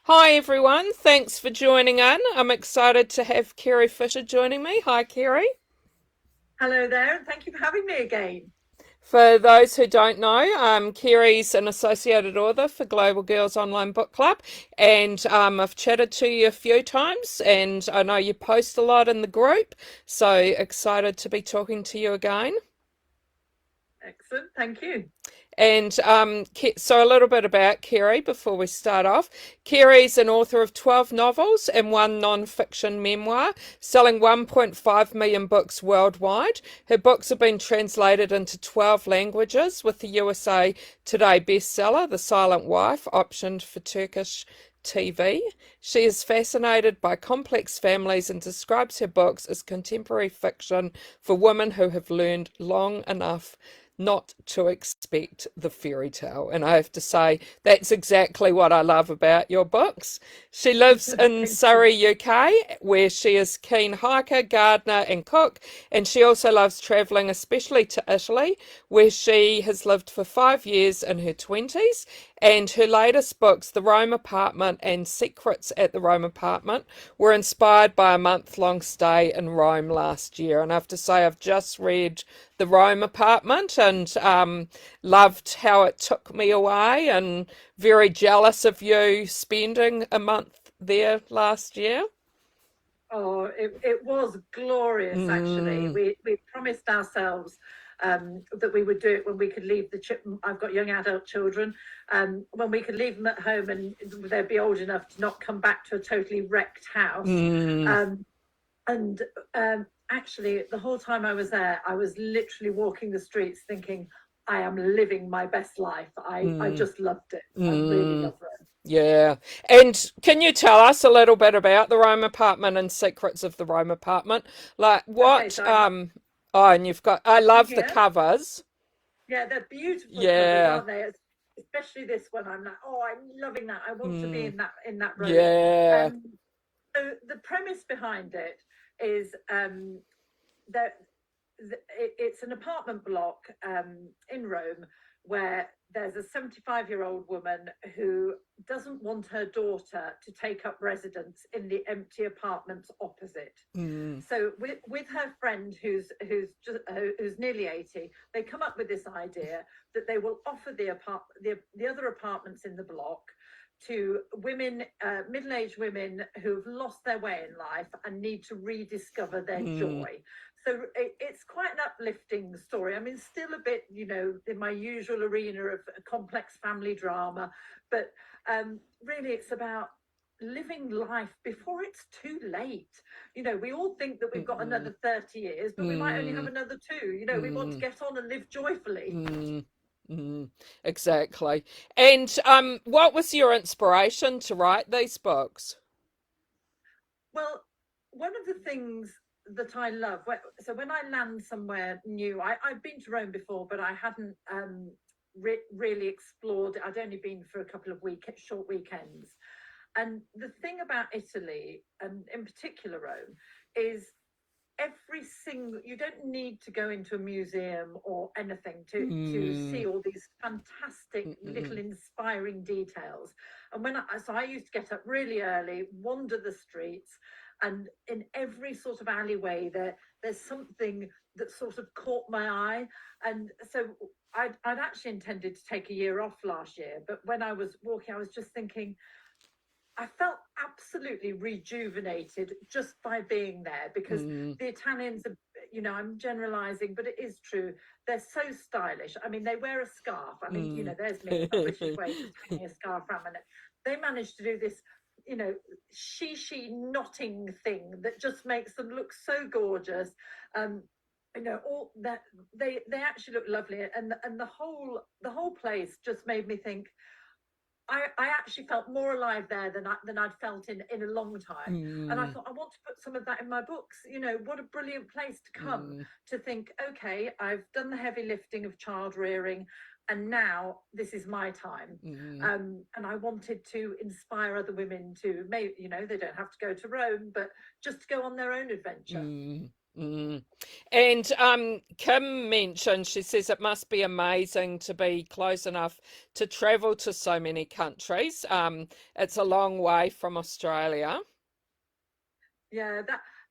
Hi everyone, thanks for joining in. I'm excited to have Kerry Fisher joining me. Hi Kerry. Hello there, and thank you for having me again. For those who don't know, Kerry's an associated author for Global Girls Online Book Club, and I've chatted to you a few times, and I know you post a lot in the group, so excited to be talking to you again. Excellent, thank you. And so a little bit about Kerry before we start off. Kerry's an author of 12 novels and one non-fiction memoir, selling 1.5 million books worldwide. Her books have been translated into 12 languages, with the USA Today bestseller, The Silent Wife, optioned for Turkish TV. She is fascinated by complex families and describes her books as contemporary fiction for women who have learned long enough not to expect the fairy tale. And I have to say, that's exactly what I love about your books. She lives in Thank you. Surrey, UK, where she is keen hiker, gardener, and cook. And she also loves travelling, especially to Italy, where she has lived for 5 years in her 20s. And her latest books, The Rome Apartment and Secrets at the Rome Apartment, were inspired by a month-long stay in Rome last year. And I have to say, I've just read The Rome Apartment and loved how it took me away, and very jealous of you spending a month there last year. Oh, it was glorious, actually. Mm, We promised ourselves that we would do it when we could leave the I've got young adult children, when we could leave them at home and they'd be old enough to not come back to a totally wrecked house. mm, Um, and Actually, the whole time I was there, I was literally walking the streets thinking, I am living my best life. I mm, just loved it. I really mm. loved it. Yeah. And can you tell us a little bit about the Rome Apartment and Secrets of the Rome Apartment? Like Okay, what so I've got oh, and you've got I them love the here. covers. Yeah, they're beautiful covers, Yeah. aren't they? Especially this one. I'm like, oh, I'm loving that. I want to be Mm, in that room. yeah. Um, so the premise behind it is that it's an apartment block in Rome where there's a 75-year-old woman who doesn't want her daughter to take up residence in the empty apartments opposite. Mm, So with her friend who's nearly 80, they come up with this idea that they will offer the other apartments in the block to women, middle-aged women who've lost their way in life and need to rediscover their mm, joy. So it's quite an uplifting story. I mean, still a bit, in my usual arena of complex family drama, but really it's about living life before it's too late. We all think that we've got mm, another 30 years, but we might only have mm, another two. We want to mm, get on and live joyfully. mm, mm. Exactly. And what was your inspiration to write these books? Well, one of the things that I love, so when I land somewhere new, I've been to Rome before, but I hadn't really explored. I'd only been for a couple of short weekends. And the thing about Italy, and in particular Rome, is you don't need to go into a museum or anything to Mm, see all these fantastic mm, little mm, inspiring details. And so I used to get up really early, wander the streets, and in every sort of alleyway there's something that sort of caught my eye. And so I'd actually intended to take a year off last year, but when I was walking I was just thinking I felt absolutely rejuvenated just by being there, because mm, the Italians are, I'm generalizing, but it is true. They're so stylish. I mean, they wear a scarf. I mean, mm. there's me in my British way, just hanging a scarf around my neck. They managed to do this, you know, she knotting thing that just makes them look so gorgeous. Um, all that they actually look lovely, and the whole place just made me think I actually felt more alive there than I'd felt in a long time. And I Mm, thought, I want to put some of that in my books. What a brilliant place to come mm, to think, okay, I've done the heavy lifting of child rearing, and now this is my time. mm, And I wanted to inspire other women to, maybe, they don't have to go to Rome, but just to go on their own adventure. mm. Mm. And Kim mentioned, she says it must be amazing to be close enough to travel to so many countries. It's a long way from Australia. Yeah,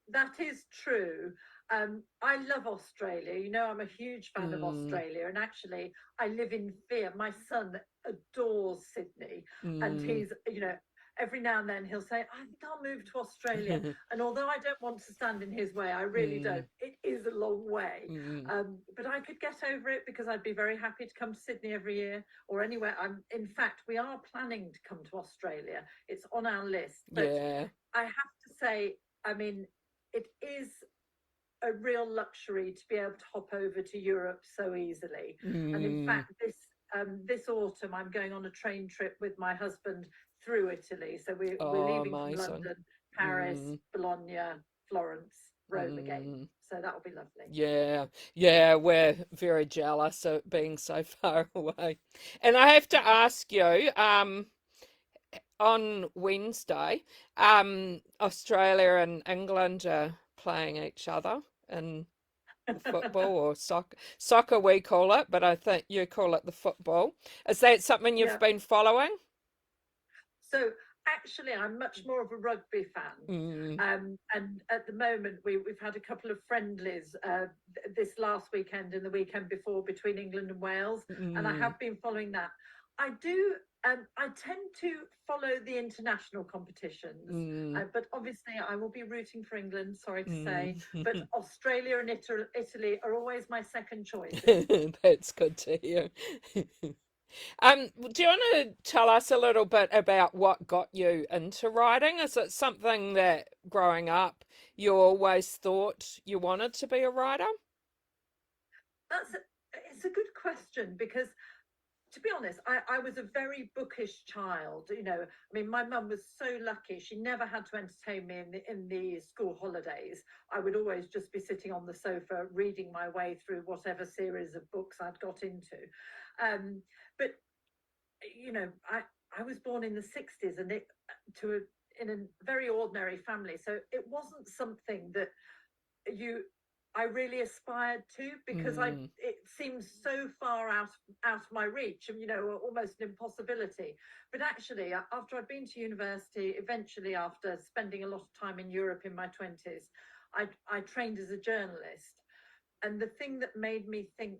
that is true. I love Australia. You know, I'm a huge fan of Mm, Australia, and actually, I live in fear. My son adores Sydney, and mm. he's, you know, every now and then he'll say, "I think I'll move to Australia." And although I don't want to stand in his way, I really Mm, don't. It is a long way, mm. but I could get over it because I'd be very happy to come to Sydney every year or anywhere. In fact, we are planning to come to Australia. It's on our list, but Yeah. I have to say, I mean, it is a real luxury to be able to hop over to Europe so easily. And in Mm. fact, this autumn, I'm going on a train trip with my husband through Italy. So we're Oh, leaving from amazing. London, Paris, Mm, Bologna, Florence, Rome again. mm. So that will be lovely. Yeah, yeah, we're very jealous of being so far away. And I have to ask you, on Wednesday, Australia and England are playing each other in the football or soccer. Soccer we call it, but I think you call it the football. Is that something you've Yeah. been following? So actually, I'm much more of a rugby fan. Mm, And at the moment, we've had a couple of friendlies this last weekend and the weekend before between England and Wales, and I mm, have been following that. I do. I tend to follow the international competitions, mm, but obviously I will be rooting for England. Sorry to say, but mm. Australia and Italy are always my second choices. That's good to hear. Do you want to tell us a little bit about what got you into writing? Is it something that growing up you always thought you wanted to be a writer? That's a, it's a good question because to be honest, I was a very bookish child. You know, I mean, my mum was so lucky; she never had to entertain me in the school holidays. I would always just be sitting on the sofa reading my way through whatever series of books I'd got into. But you know, I was born in the '60s, and it to a, in a very ordinary family, so it wasn't something that you I really aspired to because I Mm, it seems so far out of my reach and you know almost an impossibility. But actually, after I'd been to university, eventually after spending a lot of time in Europe in my 20s, I trained as a journalist, and the thing that made me think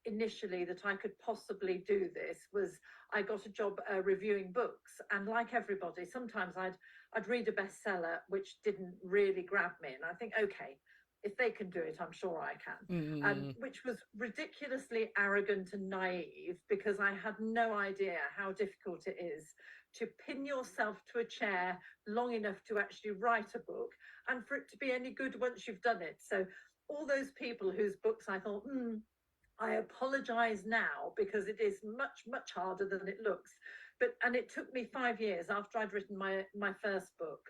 initially that I could possibly do this was I got a job reviewing books, and like everybody, sometimes I'd read a bestseller which didn't really grab me, and I think, okay, if they can do it, I'm sure I can. mm, Which was ridiculously arrogant and naive because I had no idea how difficult it is to pin yourself to a chair long enough to actually write a book and for it to be any good once you've done it. So all those people whose books I thought, I apologize now because it is much harder than it looks. And it took me 5 years after I'd written my first book.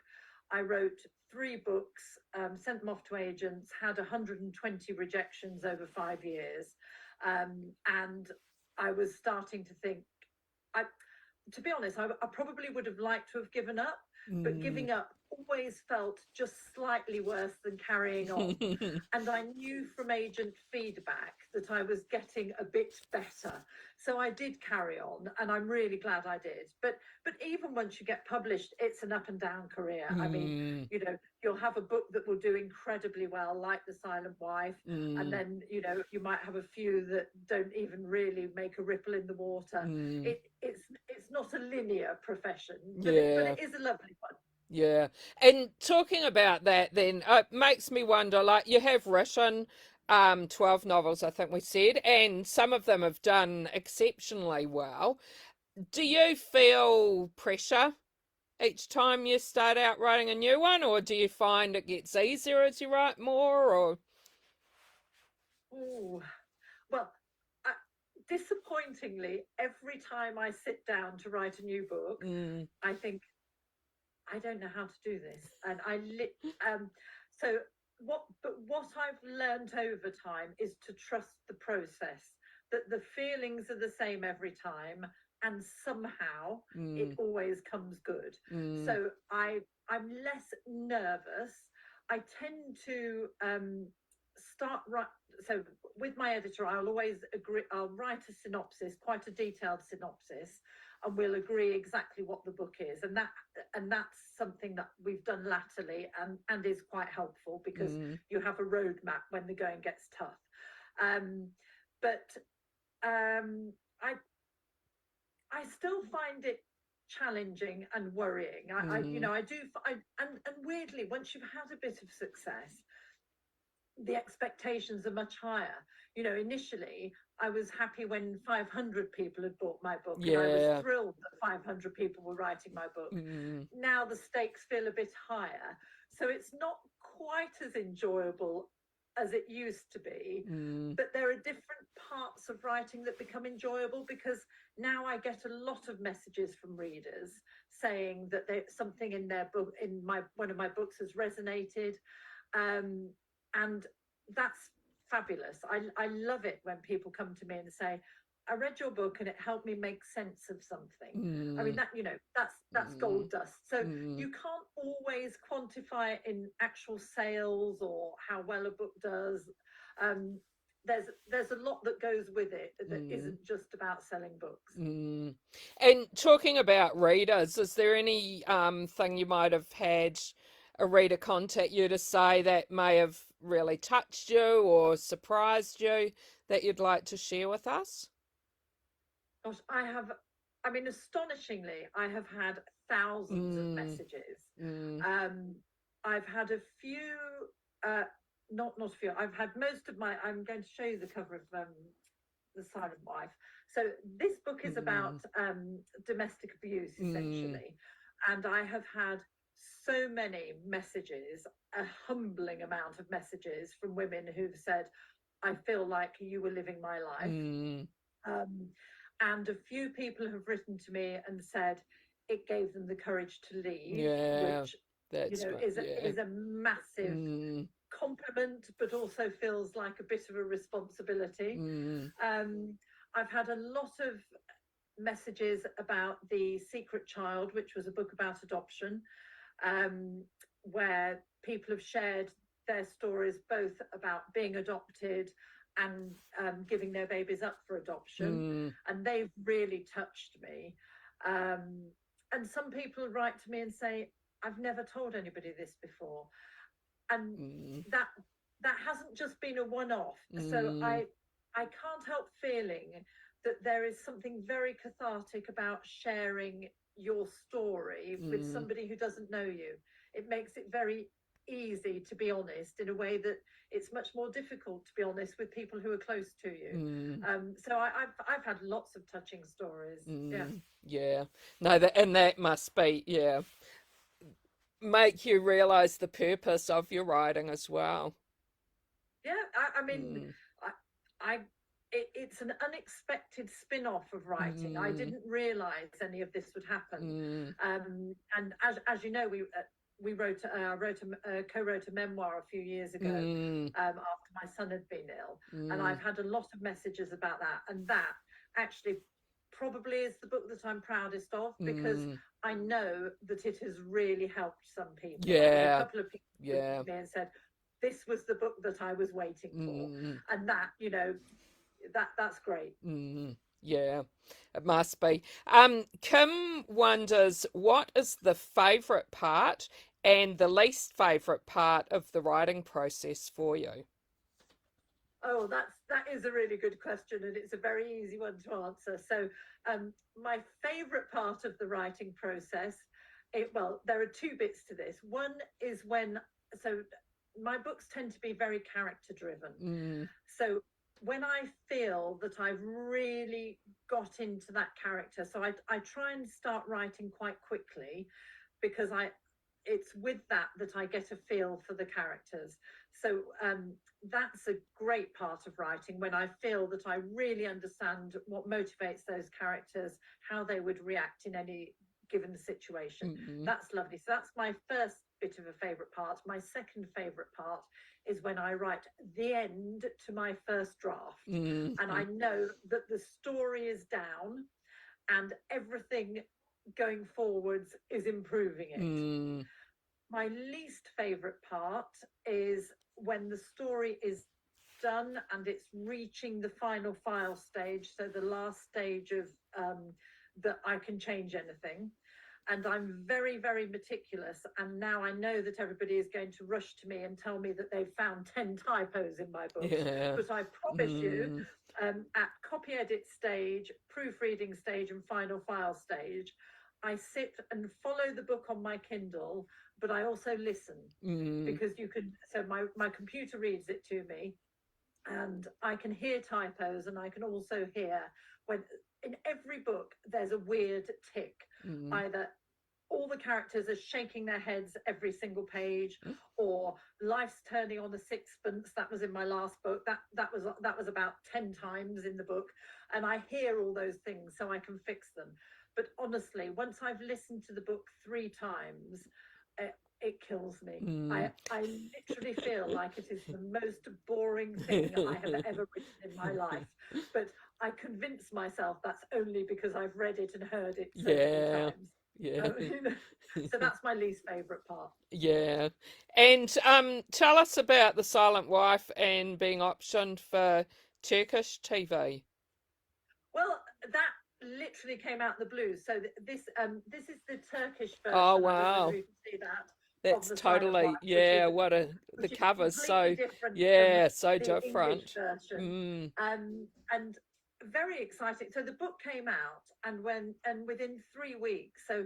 I wrote three books, sent them off to agents, had 120 rejections over 5 years, and I was starting to think, I to be honest, I probably would have liked to have given up, but mm. giving up always felt just slightly worse than carrying on. And I knew from agent feedback that I was getting a bit better. So I did carry on, and I'm really glad I did. But even once you get published, it's an up and down career. I mean, Mm, you know, you'll have a book that will do incredibly well, like The Silent Wife, and mm, then you know you might have a few that don't even really make a ripple in the water. mm. It's not a linear profession, but Yeah. it is a lovely one. Yeah. And talking about that then, it makes me wonder, like you have written 12 novels, I think we said, and some of them have done exceptionally well. Do you feel pressure each time you start out writing a new one, or do you find it gets easier as you write more, or Ooh, well, I, disappointingly, every time I sit down to write a new book, mm, I think I don't know how to do this, and so what I've learned over time is to trust the process, that the feelings are the same every time, and somehow it mm, always comes good. mm, So I'm less nervous. I tend to start right. So with my editor, I'll always agree. I'll write a synopsis, quite a detailed synopsis, and we'll agree exactly what the book is, and that's something that we've done latterly, and is quite helpful because you have a roadmap when the going gets tough. But I still find it challenging and worrying. I do, and weirdly, once you've had a bit of success, the expectations are much higher. Initially, I was happy when 500 people had bought my book, and I was thrilled that 500 people were writing my book. Now the stakes feel a bit higher, so it's not quite as enjoyable as it used to be. But there are different parts of writing that become enjoyable, because now I get a lot of messages from readers saying that something in their book, one of my books, has resonated. And that's fabulous. I love it when people come to me and say, I read your book and it helped me make sense of something. I mean, that's gold dust. So you can't always quantify it in actual sales or how well a book does. There's a lot that goes with it that isn't just about selling books. And talking about readers, is there any thing you might have had a reader contact you to say that may have really touched you or surprised you that you'd like to share with us? Gosh, astonishingly, I have had thousands of messages. I've had a few, not a few. I've had most of my. I'm going to show you the cover of The Silent Wife. So this book is about domestic abuse, essentially, and I have had so many messages, a humbling amount of messages from women who've said, I feel like you were living my life. And a few people have written to me and said it gave them the courage to leave, which is a massive compliment, but also feels like a bit of a responsibility. I've had a lot of messages about The Secret Child, which was a book about adoption, where people have shared their stories both about being adopted and giving their babies up for adoption, and they've really touched me. And some people write to me and say, I've never told anybody this before, and that hasn't just been a one-off. So I can't help feeling that there is something very cathartic about sharing your story with somebody who doesn't know you. It makes it very easy to be honest in a way that it's much more difficult to be honest with people who are close to you. So I've had lots of touching stories. No, that must be make you realize the purpose of your writing as well. It's an unexpected spin-off of writing. I didn't realize any of this would happen. And as you know, we co-wrote a memoir a few years ago after my son had been ill, and I've had a lot of messages about that, and that actually probably is the book that I'm proudest of, because I know that it has really helped some people. A couple of people came to me and said, this was the book that I was waiting for, and that that's great. It must be. Kim wonders, what is the favourite part and the least favourite part of the writing process for you? Oh, that is a really good question, and it's a very easy one to answer. So my favourite part of the writing process, there are two bits to this. One is so my books tend to be very character driven. So when I feel that I've really got into that character, so I try and start writing quite quickly, because it's with that I get a feel for the characters. So that's a great part of writing, when I feel that I really understand what motivates those characters, how they would react in any given situation. That's lovely. So that's my first bit of a favourite part. My second favourite part is when I write the end to my first draft, and I know that the story is down and everything going forwards is improving it. My least favourite part is when the story is done and it's reaching the final file stage, so the last stage of that I can change anything. And I'm very, very meticulous. And now I know that everybody is going to rush to me and tell me that they've found 10 typos in my books. Yeah. But I promise you, at copy edit stage, proofreading stage, and final file stage, I sit and follow the book on my Kindle, but I also listen because you can. So my computer reads it to me, and I can hear typos, and I can also hear when in every book there's a weird tick. Either all the characters are shaking their heads every single page, or life's turning on a sixpence. That was in my last book. That was about 10 times in the book, and I hear all those things, so I can fix them. But honestly, once I've listened to the book 3 times, it kills me. I literally feel like it is the most boring thing I have ever written in my life. But I convince myself that's only because I've read it and heard it so many times. Yeah. So that's my least favourite part. Yeah. And tell us about The Silent Wife and being optioned for Turkish TV. Well, that literally came out the blue. So this is the Turkish version. Oh, I don't know wow. whether you can see that. That's Of The Silent totally, Wife, yeah, the which is cover's completely so, different yeah, from so the English different. version. And very exciting. So the book came out, and within 3 weeks. So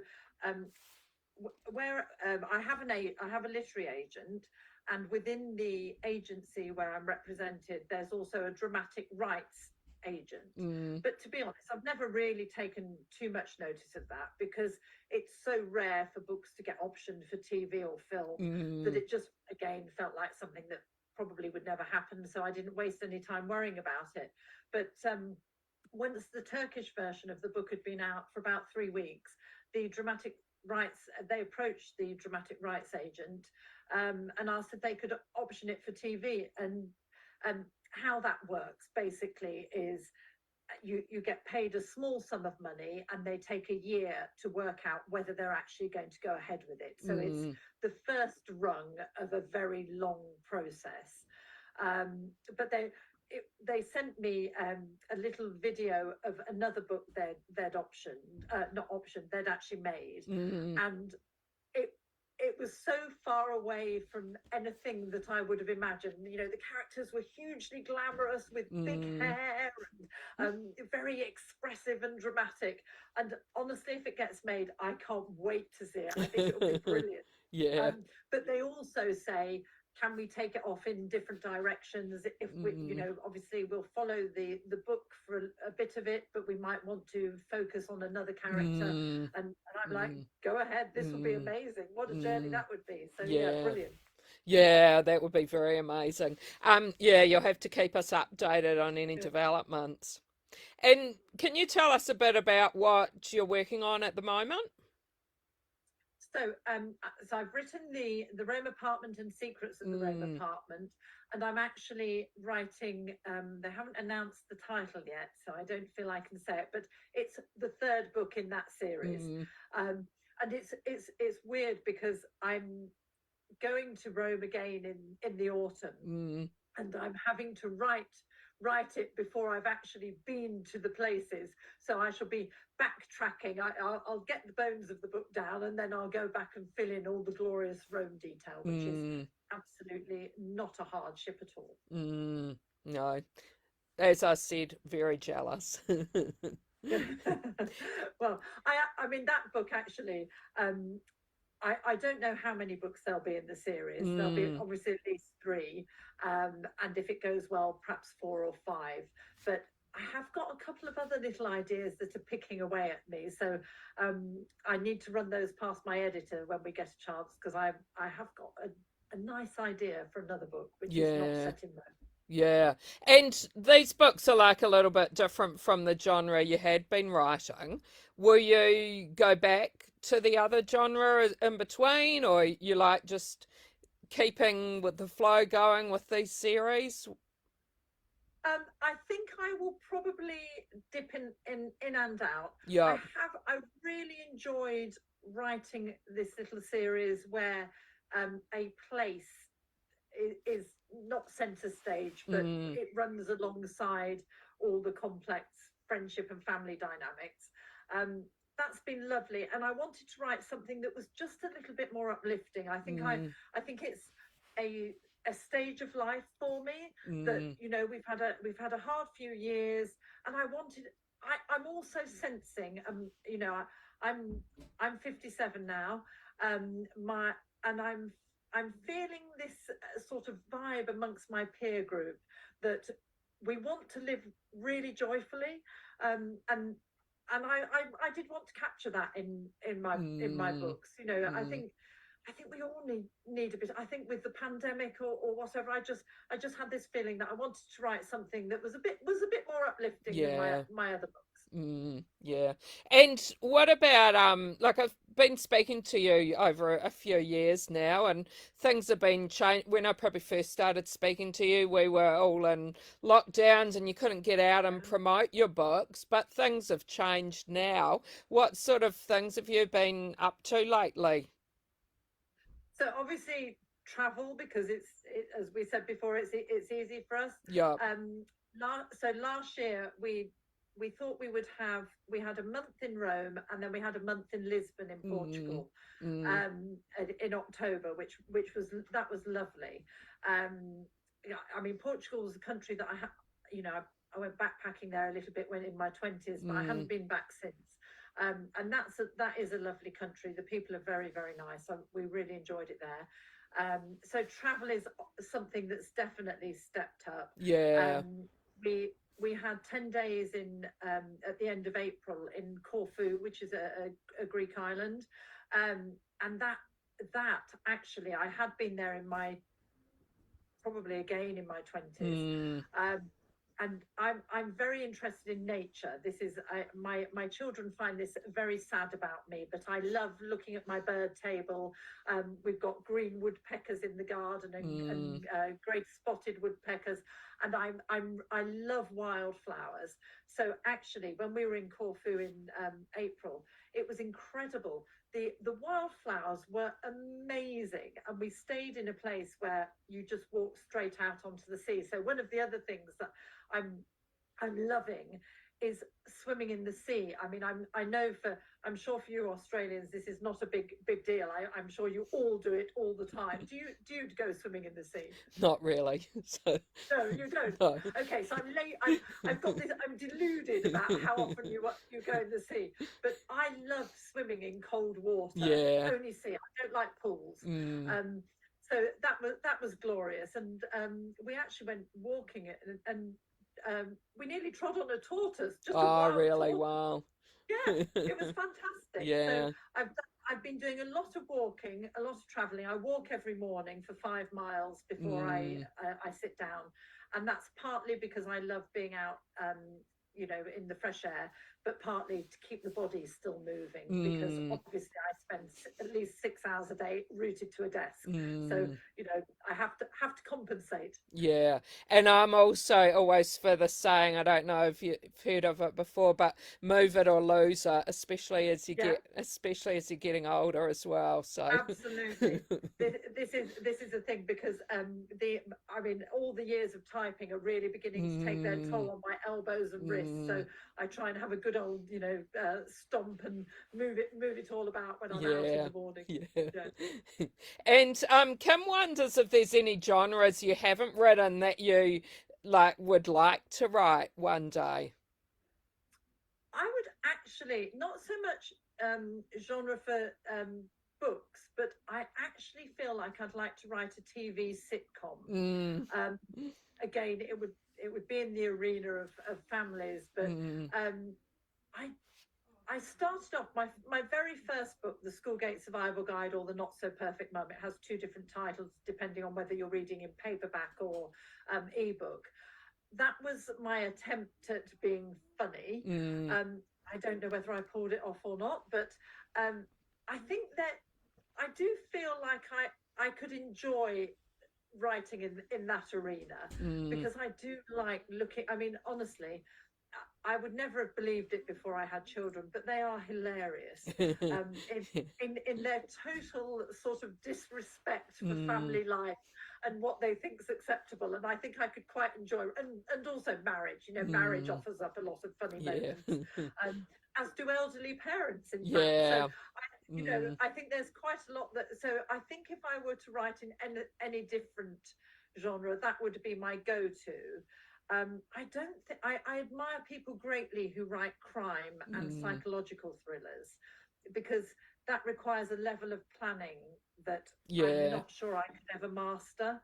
where I have a literary agent, and within the agency where I'm represented, there's also a dramatic rights agent. But to be honest, I've never really taken too much notice of that, because it's so rare for books to get optioned for TV or film that it just again felt like something that probably would never happen, so I didn't waste any time worrying about it. But once the Turkish version of the book had been out for about 3 weeks, the dramatic rights, they approached the dramatic rights agent and asked if they could option it for TV. And how that works basically is you get paid a small sum of money, and they take a year to work out whether they're actually going to go ahead with it. So it's the first rung of a very long process. But they sent me a little video of another book they'd they'd actually made, and it was so far away from anything that I would have imagined. You know, the characters were hugely glamorous with big hair and very expressive and dramatic. And honestly, if it gets made, I can't wait to see it. I think it'll be brilliant. Yeah. But they also say, can we take it off in different directions? If we, obviously we'll follow the book for a bit of it, but we might want to focus on another character. And I'm like, go ahead, this will be amazing. What a journey that would be. So yeah, brilliant. Yeah, that would be very amazing. Yeah, you'll have to keep us updated on any developments. And can you tell us a bit about what you're working on at the moment? So, so I've written the Rome Apartment and Secrets of the Rome Apartment, and I'm actually writing. They haven't announced the title yet, so I don't feel I can say it. But it's the 3rd book in that series, and it's weird because I'm going to Rome again in the autumn, and I'm having to write it before I've actually been to the places. So I shall be backtracking. I'll get the bones of the book down, and then I'll go back and fill in all the glorious Rome detail, which is absolutely not a hardship at all. No, as I said, very jealous. Well, I mean, that book actually, I don't know how many books there'll be in the series. There'll be obviously at least 3, and if it goes well, perhaps 4 or 5. But I have got a couple of other little ideas that are picking away at me. So I need to run those past my editor when we get a chance, because I have got a nice idea for another book, which is not set in Rome. Yeah, and these books are like a little bit different from the genre you had been writing. Will you go back to the other genre in between, or you like just keeping with the flow going with these series? I think I will probably dip in and out. Yeah. I've really enjoyed writing this little series where a place is not center stage, but it runs alongside all the complex friendship and family dynamics. That's been lovely, and I wanted to write something that was just a little bit more uplifting. I think it's a stage of life for me that, you know, we've had a hard few years, and I'm also sensing, you know, I'm 57 now, my and I'm feeling this sort of vibe amongst my peer group that we want to live really joyfully, and I did want to capture that in my books. You know, I think we all need a bit. I think with the pandemic or whatever, I just had this feeling that I wanted to write something that was a bit more uplifting than my other books. Yeah. And what about like I've been speaking to you over a few years now, and things have been changed. When I probably first started speaking to you, we were all in lockdowns and you couldn't get out and promote your books, but things have changed now. What sort of things have you been up to lately? So obviously travel, because as we said before, it's easy for us. Yeah. So last year we thought we had a month in Rome, and then we had a month in Lisbon in Portugal, in October, which was lovely. Yeah, I mean, Portugal was a country that you know, I went backpacking there a little bit when in my 20s, but I haven't been back since. And that is a lovely country. The people are very, very nice. We really enjoyed it there. So travel is something that's definitely stepped up. Yeah. We had 10 days in at the end of April in Corfu, which is a Greek island, and that actually, I had been there in my probably again in my 20s. And I'm very interested in nature. This is my children find this very sad about me, but I love looking at my bird table. We've got green woodpeckers in the garden and great spotted woodpeckers, and I love wildflowers. So actually, when we were in Corfu in April, it was incredible. The wildflowers were amazing, and we stayed in a place where you just walk straight out onto the sea. So one of the other things that I'm loving is swimming in the sea. I mean, I'm sure for you Australians this is not a big deal. I'm sure you all do it all the time. Do you go swimming in the sea? Not really. So No, you don't. no. Okay, so I'm late. I've got this. I'm deluded about how often you go in the sea. But I love swimming in cold water. Yeah. Only sea. I don't like pools. So that was glorious, and we actually went walking it, and we nearly trod on a tortoise. Just a Oh, wild really? tortoise. Wow. Yeah, it was fantastic. Yeah. So I've been doing a lot of walking, a lot of traveling. I walk every morning for 5 miles before I sit down, and that's partly because I love being out, you know, in the fresh air, but partly to keep the body still moving, because obviously I spend at least 6 hours a day rooted to a desk. So, you know, I have to compensate. Yeah, and I'm also always for the saying, I don't know if you've heard of it before, but move it or lose it, Yeah. especially as you're getting older as well. So Absolutely. This is a thing, because I mean, all the years of typing are really beginning to take their toll on my elbows and wrists. So I try and have a good old, you know, stomp and move it all about when I'm out in the morning. Yeah. And Kim wonders if there's any genres you haven't written that you would like to write one day. I would actually, not so much genre for books, but I actually feel like I'd like to write a TV sitcom. Again, it would be in the arena of families, but I started off my very first book, The Schoolgate Survival Guide, or The Not So Perfect Mum. It has 2 different titles depending on whether you're reading in paperback or ebook. That was my attempt at being funny. I don't know whether I pulled it off or not, but I think that I do feel like I could enjoy writing in that arena, because I do like looking. I mean, honestly, I would never have believed it before I had children, but they are hilarious. In their total sort of disrespect for family life and what they think is acceptable. And I think I could quite enjoy, and also marriage. You know, marriage offers up a lot of funny moments, as do elderly parents, in fact. So, you know, I think there's quite a lot that. So I think if I were to write in any different genre, that would be my go-to. I don't think I admire people greatly who write crime and psychological thrillers, because that requires a level of planning that I'm not sure I could ever master.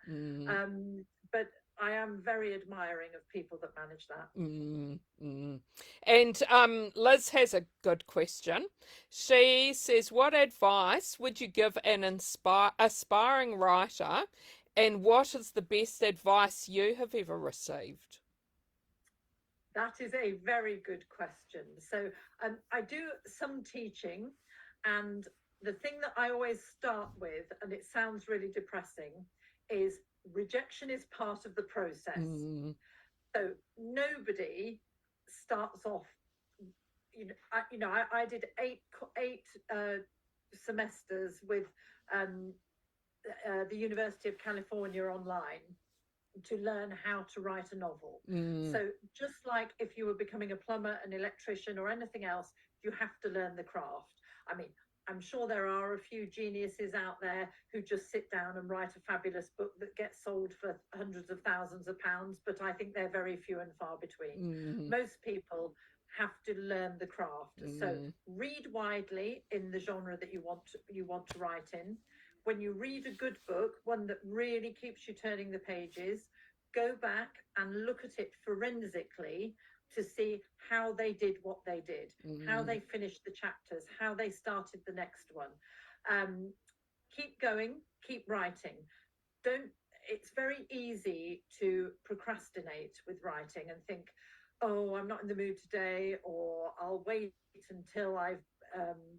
But I am very admiring of people that manage that. And Liz has a good question. She says, what advice would you give an aspiring writer, and what is the best advice you have ever received? That is a very good question. So I do some teaching, and the thing that I always start with, and it sounds really depressing, is rejection is part of the process. So nobody starts off. I did eight semesters with the University of California online to learn how to write a novel. So just like if you were becoming a plumber, an electrician, or anything else, you have to learn the craft. I mean, I'm sure there are a few geniuses out there who just sit down and write a fabulous book that gets sold for hundreds of thousands of pounds, but I think they're very few and far between. Most people have to learn the craft. So read widely in the genre that you want to write in. When you read a good book, one that really keeps you turning the pages, go back and look at it forensically to see how they did what they did, how they finished the chapters, how they started the next one. Keep going, keep writing. It's very easy to procrastinate with writing and think, oh, I'm not in the mood today, or I'll wait until I've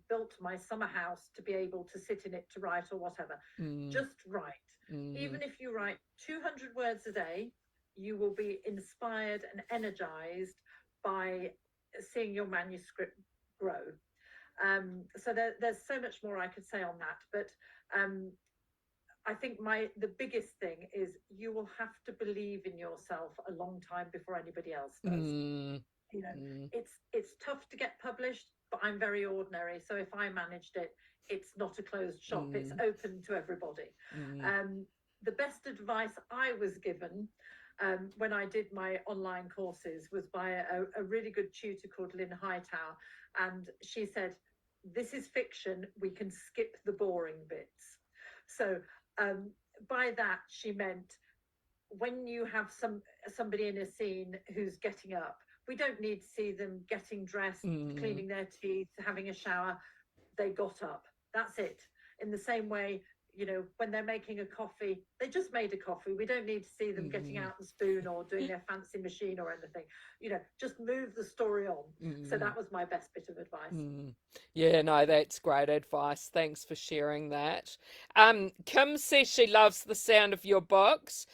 built my summer house to be able to sit in it to write, or whatever. Just write. Even if you write 200 words a day, you will be inspired and energized by seeing your manuscript grow. So there's so much more I could say on that, but I think the biggest thing is you will have to believe in yourself a long time before anybody else does. You know, it's tough to get published, but I'm very ordinary. So if I managed it, it's not a closed shop. It's open to everybody. The best advice I was given when I did my online courses was by a really good tutor called Lynn Hightower. And she said, this is fiction. We can skip the boring bits. So by that, she meant when you have somebody in a scene who's getting up, we don't need to see them getting dressed, cleaning their teeth, having a shower. They got up. That's it. In the same way, you know, when they're making a coffee, they just made a coffee. We don't need to see them getting out the spoon or doing their fancy machine or anything. You know, just move the story on. So that was my best bit of advice. Yeah, no, that's great advice. Thanks for sharing that. Kim says she loves the sound of your books.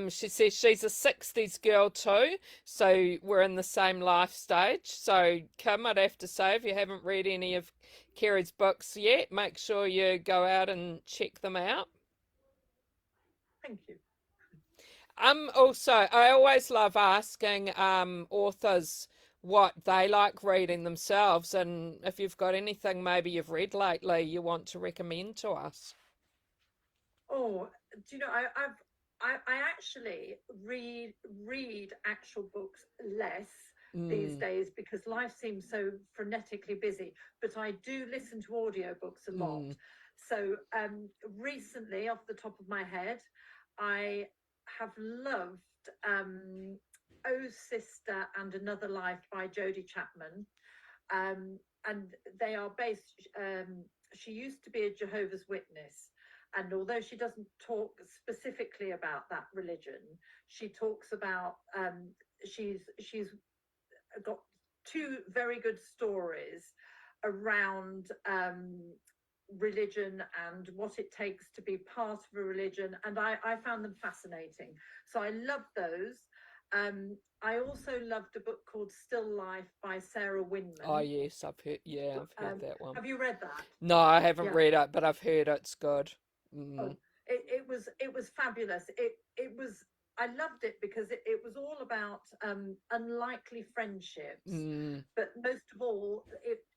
She says she's a 60s girl too, so we're in the same life stage. So, Kim, I'd have to say, if you haven't read any of Kerry's books yet, make sure you go out and check them out. Thank you. Also, I always love asking authors what they like reading themselves, and if you've got anything maybe you've read lately you want to recommend to us. Oh, do you know, I actually read actual books less these days because life seems so frenetically busy, but I do listen to audiobooks a lot. So recently, off the top of my head, I have loved Oh Sister and Another Life by Jodie Chapman. And they are based, she used to be a Jehovah's Witness. And although she doesn't talk specifically about that religion, she talks about, she's got two very good stories around religion and what it takes to be part of a religion. And I found them fascinating. So I love those. I also loved a book called Still Life by Sarah Oh Winman. yes, I've heard that one. Have you read that? No, I haven't Yeah. read it, but I've heard it's good. Oh, Mm, it was fabulous. It was I loved it because it was all about unlikely friendships, mm, but most of all,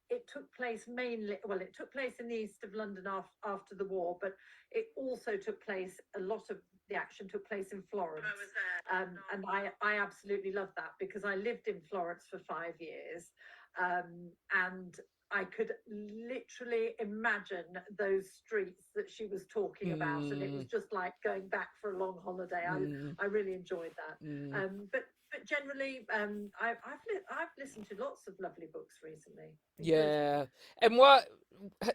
it took place mainly. Well, it took place in the east of London after the war, but it also took place. A lot of the action took place in Florence. I was there. And I absolutely loved that because I lived in Florence for 5 years, and I could literally imagine those streets that she was talking about, and it was mm, just like going back for a long holiday. mm, I really enjoyed that. mm. But generally, I've listened to lots of lovely books recently. Been good. Yeah. And what,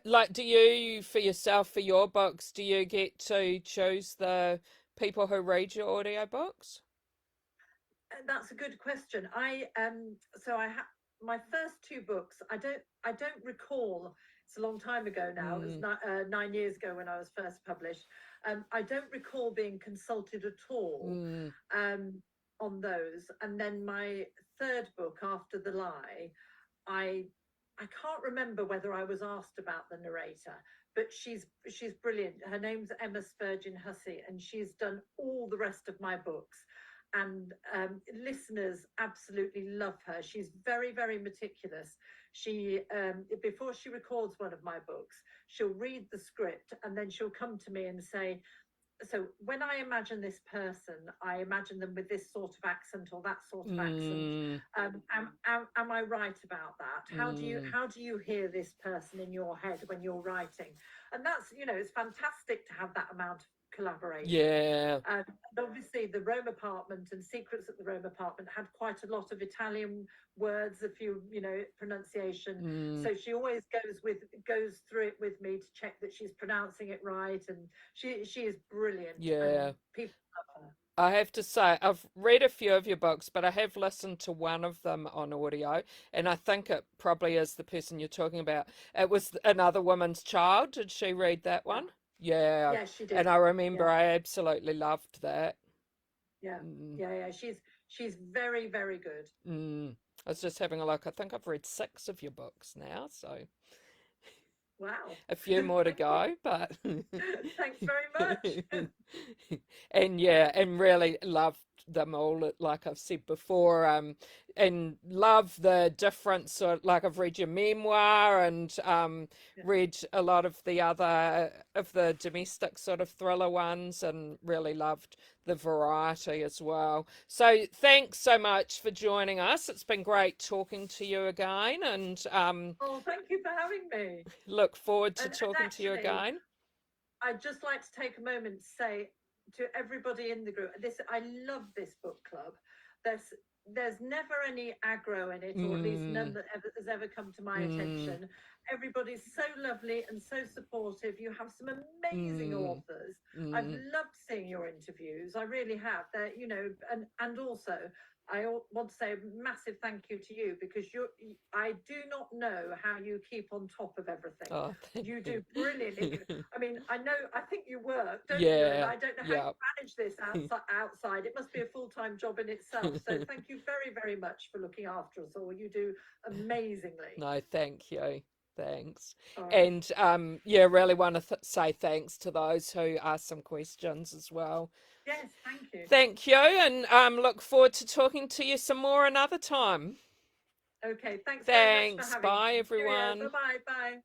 like, do you, for yourself, for your books, do you get to choose the people who read your audiobooks? That's a good question. I have my first two books. I don't recall. It's a long time ago now. It was Mm, 9 years ago when I was first published. I don't recall being consulted at all mm, um, on those. And then my third book, After the Lie, I I can't remember whether I was asked about the narrator, but she's brilliant. Her name's Emma Spurgeon Hussey, and she's done all the rest of my books. And listeners absolutely love her. She's very, very meticulous. She before she records one of my books, she'll read the script and then she'll come to me and say, so when I imagine this person, I imagine them with this sort of accent or that sort of accent. mm, Am I right about that? mm. How do you hear this person in your head when you're writing? And that's, it's fantastic to have that amount of collaboration. Yeah. And obviously, the Rome apartment and Secrets at the Rome apartment had quite a lot of Italian words, a few, pronunciation. Mm, So she always goes through it with me to check that she's pronouncing it right, and she is brilliant, and yeah. people love her. I have to say, I've read a few of your books, but I have listened to one of them on audio, and I think it probably is the person you're talking about. It was Another Woman's Child. Did she read that Yeah, one? Yeah. yeah, she And did. I remember Yeah, I absolutely loved that. yeah, Mm, yeah. She's very, very good. mm. I was just having a look. I think I've read six of your books now, so Wow. a few more to Thank you. go, but Thanks very much. and yeah, and really loved them all, like I've said before, and love the different sort, like I've read your memoir and Yeah. read a lot of the other of the domestic sort of thriller ones and really loved the variety as well. So thanks so much for joining us. It's been great talking to you again, and Oh, thank you for having me. look forward to And talking to you actually, again. I'd just like to take a moment to say to everybody in the group, I love this book club. There's there's never any aggro in it, or at least none Mm, that has ever come to my mm, attention. Everybody's so lovely and so supportive. You have some amazing mm, authors. I've mm. loved seeing your interviews. I really have. And also I want to say a massive thank you to you because I do not know how you keep on top of everything. Oh, thank You you. do brilliantly. I mean, I think you work, don't you? And Yeah, I don't know how you yeah. manage this outside. It must be a full-time job in itself. So thank you very, very much for looking after us all. You do amazingly. No, thank you. Thanks. All right. And yeah, really want to say thanks to those who asked some questions as well. Yes, thank you. Thank you, and look forward to talking to you some more another time. Okay, thanks very much for Thanks. having Bye, me. Cheerio. everyone. Bye-bye. Bye.